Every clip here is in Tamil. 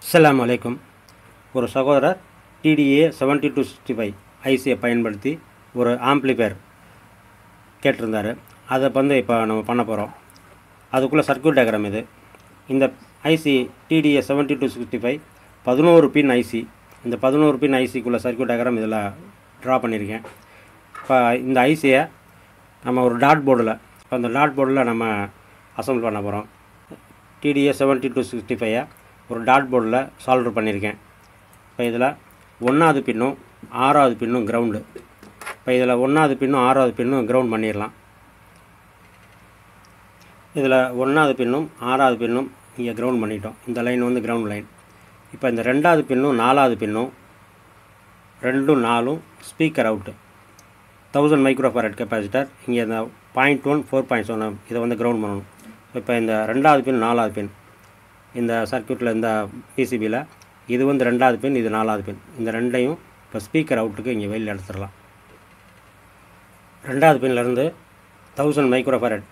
அஸ்ஸலாமு அலைக்கும். ஒரு சகோதரர் TDA 7265 ஐசியை பயன்படுத்தி ஒரு ஆம்ப்ளிஃபையர் கேட்டிருந்தார். அதை இப்போ நம்ம பண்ண போகிறோம். அதுக்குள்ளே சர்க்யூட் டயக்ராம் இது. இந்த ஐசி TDA 7265 11 பின் ஐசி. இந்த 11 பின் ஐசிக்குள்ளே சர்க்யூட் டயக்ராம் இதில் ட்ரா பண்ணியிருக்கேன். இப்போ இந்த ஐசியை நம்ம ஒரு டாட் போர்டில் அந்த டாட் போர்டில் நம்ம அசம்பிள் பண்ண போகிறோம். TDA 7265 ஒரு டாட் போர்டில் சால்டர் பண்ணியிருக்கேன். இப்போ இதில் 1வது பின்னும் 6வது பின்னும் கிரவுண்டு. இப்போ இதில் 1வது பின்னும் 6வது பின்னும் கிரவுண்ட் பண்ணிடலாம். இதில் 1வது பின்னும் 6வது பின்னும் இங்கே கிரவுண்ட் பண்ணிட்டோம். இந்த லைன் கிரவுண்ட் லைன். இப்போ இந்த 2வது பின்னும் 4வது பின்னும் 2 4 ஸ்பீக்கர் அவுட்டு 1000 மைக்ரோஃபாரட் கெப்பாசிட்டர். இங்கே இந்த 0.1 4.1 இதை கிரவுண்ட் பண்ணணும். இப்போ இந்த 2வது பின் 4வது பின் இந்த சர்க்யூட்டில் இந்த பிசிபியில் இது 2வது பின், இது 4வது பின். இந்த ரெண்டையும் இப்போ ஸ்பீக்கர் அவுட்டுக்கு இங்கே வெளியில் எடுத்துடலாம். 2வது பின்லேருந்து 1000 மைக்ரோஃபாரட்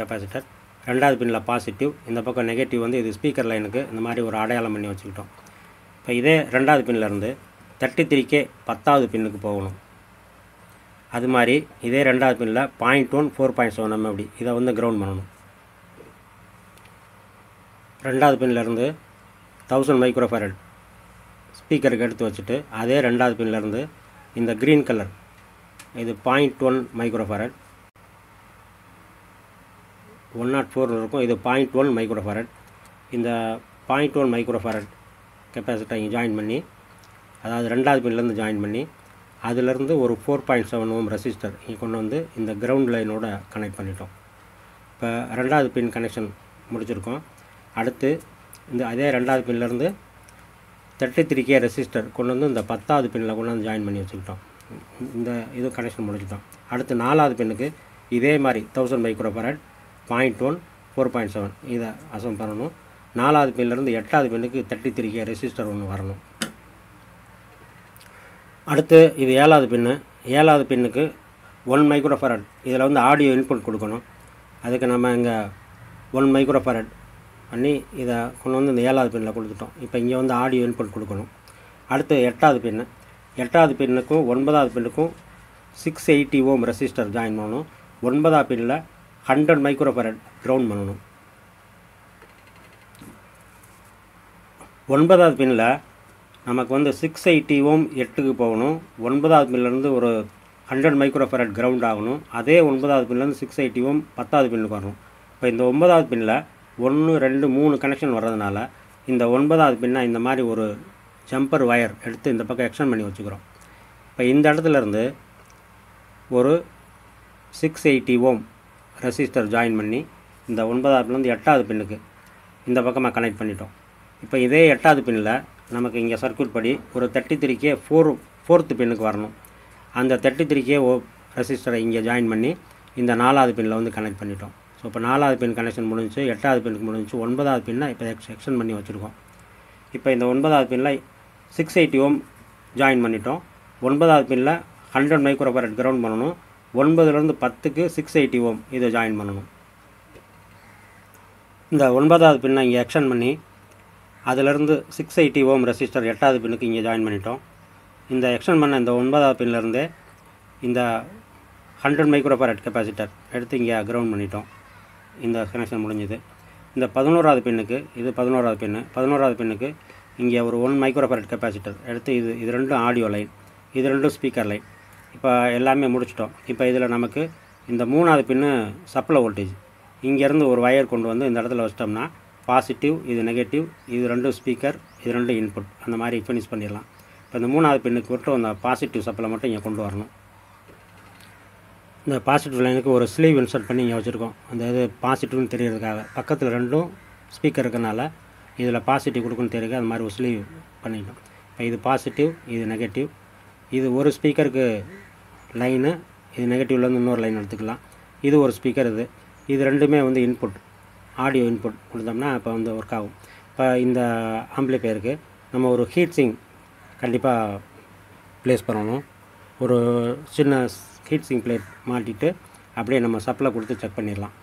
கெப்பாசிட்டர். 2வது பின்னில் பாசிட்டிவ், இந்த பக்கம் நெகட்டிவ் இது ஸ்பீக்கர் லைனுக்கு இந்த மாதிரி ஒரு அடையாளம் பண்ணி வச்சுக்கிட்டோம். இப்போ இதே 2வது பின்லேருந்து 33K 10வது பின்னுக்கு போகணும். அது மாதிரி இதே 2வது பின்னில் 0.1 4.7 அப்படி இதை கிரவுண்ட் பண்ணணும். 2வது பின்லேருந்து 1000 மைக்ரோஃபாரட் ஸ்பீக்கருக்கு எடுத்து வச்சுட்டு அதே 2வது பின்லேருந்து இந்த க்ரீன் கலர் இது 0.1 மைக்ரோஃபாரட் 104 இருக்கும். இது 0.1 மைக்ரோஃபாரட். இந்த 0.1 மைக்ரோஃபாரட் கெப்பாசிட்டர் இங்கே ஜாயின் பண்ணி, அதாவது 2வது பின்லேருந்து ஜாயின் பண்ணி அதிலிருந்து ஒரு 4.7 ஓம் ரெசிஸ்டர் இங்கே கொண்டு இந்த கிரவுண்ட் லைனோட கனெக்ட் பண்ணிட்டோம். இப்போ 2வது பின் கனெக்ஷன் முடிச்சிருக்கோம். அடுத்து இந்த அதே 2வது பின்லேருந்து 33K ரெசிஸ்டர் கொண்டு இந்த 10வது பின்னில் கொண்டு ஜாயின் பண்ணி வச்சுக்கிட்டோம். இந்த இது கனெக்ஷன் முடிச்சிட்டோம். அடுத்து 4வது பின்னுக்கு இதே மாதிரி 1000 மைக்ரோஃபாரட் 0.1 4.7 இதை அசம் பண்ணணும். 4வது பின்லேருந்து 8வது பின்னுக்கு 33K ரெசிஸ்டர் ஒன்று வரணும். அடுத்து இது 7வது பின்னு. 7வது பின்னுக்கு 1 மைக்ரோஃபாரட் இதில் ஆடியோ இன்புட் கொடுக்கணும். அதுக்கு நம்ம இங்கே 1 மைக்ரோஃபாரட் பண்ணி இதை கொண்டு இந்த 7வது பின்னில் கொடுத்துட்டோம். இப்போ இங்கே ஆடியோ இன்புட் கொடுக்கணும். அடுத்து 8வது பின்னு. 8வது பின்னுக்கும் 9வது பின்னுக்கும் 680 ஓம் ரெசிஸ்டர் ஜாயின் பண்ணணும். 9வது பின்னில் 100 மைக்ரோஃபாரட் கிரவுண்ட் பண்ணணும். 9வது பின்னில் நமக்கு 680 ஓம் 8க்கு போகணும். 9வது பின்லேருந்து ஒரு 100 மைக்ரோஃபாரட் கிரவுண்ட் ஆகணும். அதே 9வது பின்லேருந்து 680 ஓம் 10வது பின்னுக்கு வரணும். இப்போ இந்த 9வது பின்னில் 1 2 3 கனெக்ஷன் வர்றதுனால இந்த 9வது பின்னை இந்த மாதிரி ஒரு ஜம்பர் வயர் எடுத்து இந்த பக்கம் எக்ஸ்டெண்ட் பண்ணி வச்சுக்கிறோம். இப்போ இந்த இடத்துலேருந்து ஒரு 680 ஓம் ரெசிஸ்டர் ஜாயின் பண்ணி இந்த 9வது பின்லேருந்து 8வது பின்னுக்கு இந்த பக்கமாக கனெக்ட் பண்ணிட்டோம். இப்போ இதே 8வது பின்னில் நமக்கு இங்கே சர்க்யூட் படி ஒரு 33K 4th பின்னுக்கு வரணும். அந்த 33K ரெசிஸ்டரை இங்கே ஜாயின் பண்ணி இந்த 4வது பின்னில் கனெக்ட் பண்ணிட்டோம். ஸோ இப்போ 4வது பின் கனெக்ஷன் முடிஞ்சு, 8வது பின்னுக்கு முடிஞ்சு, 9வது பின்னை இப்போ எக்ஸ்டெண்ட் பண்ணி வச்சுருக்கோம். இப்போ இந்த 9வது பின்னில் 680 ஓம் ஜாயின் பண்ணிட்டோம். 9வது பின்னில் 100 மைக்ரோஃபாரட் கிரவுண்ட் பண்ணணும். 9லேருந்து 10க்கு 680 ஓம் இதை ஜாயின் பண்ணணும். இந்த 9வது பின்னை இங்கே எக்ஸ்டெண்ட் பண்ணி அதிலிருந்து 680 ஓம் ரெசிஸ்டர் 8வது பின்னுக்கு இங்கே ஜாயின் பண்ணிட்டோம். இந்த எக்ஸ்டெண்ட் பண்ண இந்த 9வது பின்னிலேருந்தே இந்த 100 மைக்ரோஃபாரட் கெப்பாசிட்டர் எடுத்து இங்கே கிரவுண்ட் பண்ணிட்டோம். இந்த கனெக்ஷன் முடிஞ்சுது. இந்த 11வது பின்னுக்கு இது 11வது பின்னு. 11வது பின்னுக்கு இங்கே ஒரு 1 மைக்ரோஃபாரட் கெப்பாசிட்டர் எடுத்து இது ரெண்டும் ஆடியோ லைன், இது ரெண்டும் ஸ்பீக்கர் லைன். இப்போ எல்லாமே முடிச்சிட்டோம். இப்போ இதில் நமக்கு இந்த 3வது பின்னு சப்ளை வோல்டேஜ் இங்கேருந்து ஒரு வயர் கொண்டு இந்த இடத்துல வச்சிட்டோம்னா பாசிட்டிவ், இது நெகட்டிவ், இது ரெண்டும் ஸ்பீக்கர், இது ரெண்டும் இன்புட், அந்த மாதிரி ஃபினிஷ் பண்ணிடலாம். இப்போ இந்த 3வது பின்னுக்கு மட்டும் அந்த பாசிட்டிவ் சப்ளை மட்டும் இங்கே கொண்டு வரணும். இந்த பாசிட்டிவ் லைனுக்கு ஒரு ஸ்லீவ் இன்சர்ட் பண்ணி இங்கே வச்சுருக்கோம். அந்த இது பாசிட்டிவ்னு தெரியறதுக்காக. பக்கத்தில் ரெண்டும் ஸ்பீக்கர் இருக்கனால இதில் பாசிட்டிவ் கொடுக்குன்னு தெரியுது. அது மாதிரி ஒரு ஸ்லீவ் பண்ணிட்டோம். இப்போ இது பாசிட்டிவ், இது நெகட்டிவ், இது ஒரு ஸ்பீக்கருக்கு லைனு, இது நெகட்டிவ்லேருந்து இன்னொரு லைன் எடுத்துக்கலாம். இது ஒரு ஸ்பீக்கர், இது ரெண்டுமே இன்புட், ஆடியோ இன்புட் கொடுத்தோம்னா இப்போ ஒர்க் ஆகும். இப்போ இந்த ஆம்ப்ளிஃபையருக்கு நம்ம ஒரு ஹீட் சிங் கண்டிப்பாக ப்ளேஸ் பண்ணணும். ஒரு சின்ன ஹீட் சிங் பிளேட் மாட்டிட்டு அப்படியே நம்ம சப்ளை கொடுத்து செக் பண்ணிடலாம்.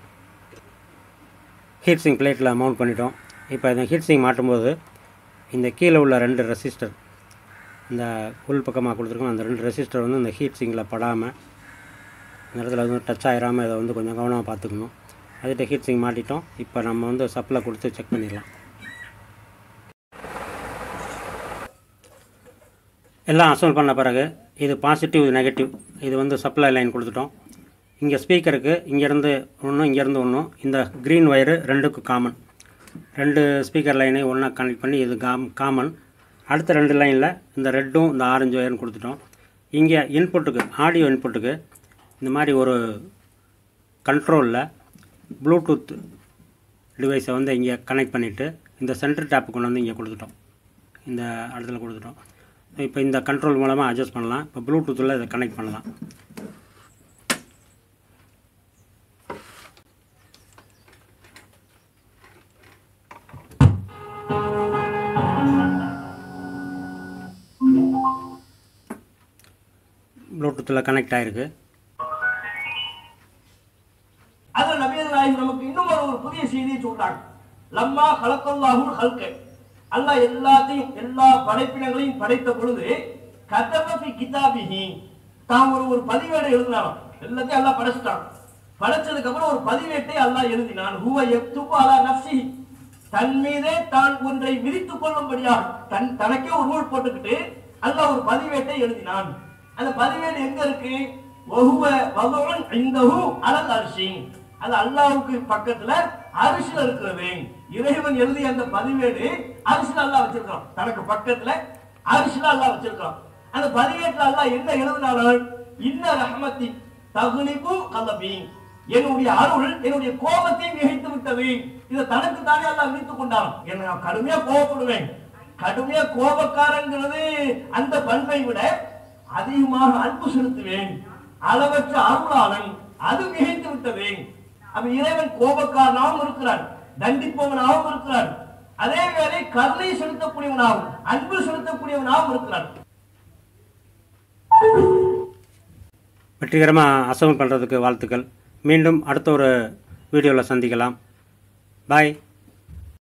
ஹீட் சிங் பிளேட்டில் மவுண்ட் பண்ணிட்டோம். இப்போ இந்த ஹீட் சிங் மாட்டும்போது இந்த கீழே உள்ள 2 ரெசிஸ்டர், இந்த உள் பக்கமாக கொடுத்துருக்கோம், அந்த 2 ரெசிஸ்டர் வந்து இந்த ஹீட் சிங்கில் படாமல் இந்த இடத்துல வந்து டச் ஆகிராமல் இதை வந்து கொஞ்சம் கவனமாக பார்த்துக்கணும். அதுகிட்ட ஹீட் சிங் மாட்டிட்டோம். இப்போ நம்ம வந்து சப்ளை கொடுத்து செக் பண்ணிடலாம். எல்லாம் அசம்பிள் பண்ண பிறகு இது பாசிட்டிவ், இது நெகட்டிவ், இது வந்து சப்ளை லைன் கொடுத்துட்டோம். இங்கே ஸ்பீக்கருக்கு இங்கேருந்து ஒன்று, இங்கேருந்து ஒன்று, இந்த க்ரீன் ஒயரு 2க்கும் காமன். 2 ஸ்பீக்கர் லைனை ஒன்றா கனெக்ட் பண்ணி இது காமன். அடுத்த 2 லைனில் இந்த ரெட்டும் இந்த ஆரஞ்சு ஒயர்னு கொடுத்துட்டோம். இங்கே இன்புட்டுக்கு, ஆடியோ இன்புட்டுக்கு இந்த மாதிரி ஒரு கண்ட்ரோலில் ப்ளூடூத் டிவைஸை வந்து இங்கே கனெக்ட் பண்ணிவிட்டு இந்த சென்டர் டேப்பு கொண்டு வந்து இங்கே கொடுத்துட்டோம், இந்த இடத்துல கொடுத்துட்டோம். இப்போ இந்த கண்ட்ரோல் மூலமாக அட்ஜஸ்ட் பண்ணலாம். இப்போ ப்ளூடூத்தில் இதை கனெக்ட் பண்ணலாம். ப்ளூடூத்தில் கனெக்ட் ஆகிருக்கு. அதில் நபிகள் நாயகம் நமக்கு இன்னும் ஒரு புதிய செய்தியை சொல்றாங்க. லம்மா கலக்கல்லாஹுல் ஹல்க, அல்லாஹ் எல்லாத்தையும், எல்லா படைப்பினங்களையும் படைத்த பொழுது கதபி கிதாபிஹி, தான் ஒரு பதிவேடை எழுதினாலும், எல்லாத்தையும் அல்லாஹ் படைச்சிட்டான். படைச்சதுக்கு அப்புறம் ஒரு பதிவேட்டை அல்லாஹ் எழுதினான். ஹுவ யக்துபு அலா நஃப்ஸிஹி, தன் மீதே தான் ஒன்றை விரித்துக் கொள்ளும்படியாக தனக்கே ஒரு ரூல் போட்டுக்கிட்டு அல்லாஹ் ஒரு பதிவேட்டை எழுதினான். அந்த பதிவேடு எங்க இருக்கு? வஹுவ வதுன் இந்தஹு அலல் அர்ஷி, அது அல்லாஹ்வுக்கு பக்கத்துல அரிசில இருக்கிறது. இறைவன் எழுதிய அந்த பதிவேடு அரிசில அல்லாஹ் வச்சிருக்கான், தனக்கு பக்கத்துல அரிசில அல்லாஹ் வச்சிருக்கான். அந்த பதிவேட்டுல அல்லாஹ் என்ன எழுதினாலும், இன்ன ரஹ்மத்தி தகுலிபு கலபி, என்னுடைய அருள் என்னுடைய கோபத்தை மிகைத்து விட்டது. இதை தனக்கு தானே அல்லாஹ் விரித்துக் கொண்டான். என்ன, நான் கடுமையா கோபப்படுவேன். கடுமையா கோபக்காரங்கிறது அந்த பண்பை விட அதிகமாக அன்பு செலுத்துவேன். அளவற்ற அருளாளன், அது மிகைத்து விட்டது. அப்ப இறைவன் கோபக்காரனாகவும் இருக்கிறான், தண்டிப்பவனாகவும் இருக்கிறான், அதே வேளை கருணை செலுத்தக்கூடியவனாகவும் அன்பு செலுத்தக்கூடியவனாகவும் இருக்கிறான். வெற்றிகரமாக அசம்பிள் பண்ணுறதுக்கு வாழ்த்துக்கள். மீண்டும் அடுத்த ஒரு வீடியோவில் சந்திக்கலாம். பாய்.